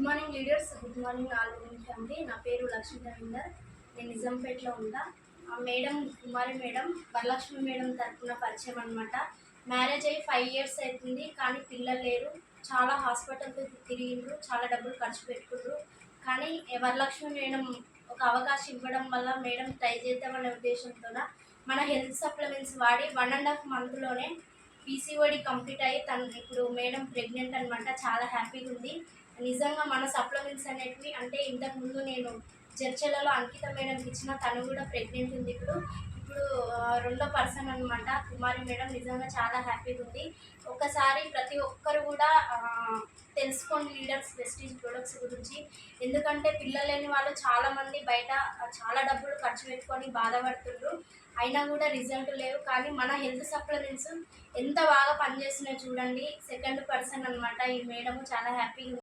Good morning leaders, good morning all family. నా పేరు లక్ష్మీ రవీందర్. నేను నిజాంపేటలో ఉందా. ఆ మేడం కుమారి మేడం వరలక్ష్మి మేడం తరఫున పరిచయం అనమాట. మ్యారేజ్ అయ్యి 5 years అవుతుంది, కానీ పిల్లలు లేరు. చాలా హాస్పిటల్కి తిరిగిండ్రు, చాలా డబ్బులు ఖర్చు పెట్టుకుండ్రు. కానీ వరలక్ష్మి మేడం ఒక అవకాశం ఇవ్వడం వల్ల మేడం ట్రై చేద్దామనే ఉద్దేశంతో మన హెల్త్ సప్లిమెంట్స్ వాడి 1.5 monthలోనే పీసీఓడి కంప్లీట్ అయ్యి తను ఇప్పుడు మేడం ప్రెగ్నెంట్ అనమాట. చాలా హ్యాపీగా ఉంది. నిజంగా మన సప్లిమెంట్స్ అనేటివి అంటే ఇంతకుముందు నేను చర్చలలో అంకిత మేడంకి ఇచ్చిన, తను కూడా ప్రెగ్నెంట్ ఉంది. ఇప్పుడు రెండో పర్సన్ అనమాట కుమారి మేడం. నిజంగా చాలా హ్యాపీగా ఉంది. ఒకసారి ప్రతి ఒక్కరు కూడా తెలుసుకోండి లీడర్స్ ప్రెస్టీజ్ ప్రొడక్ట్స్ గురించి. ఎందుకంటే పిల్లలు లేని వాళ్ళు చాలామంది బయట చాలా డబ్బులు ఖర్చు పెట్టుకొని బాధపడుతుండ్రు, అయినా కూడా రిజల్ట్ లేవు. కానీ మన హెల్త్ సప్లిమెంట్స్ ఎంత బాగా పనిచేస్తున్నాయో చూడండి. సెకండ్ పర్సన్ అనమాట ఈ మేడము. చాలా హ్యాపీగా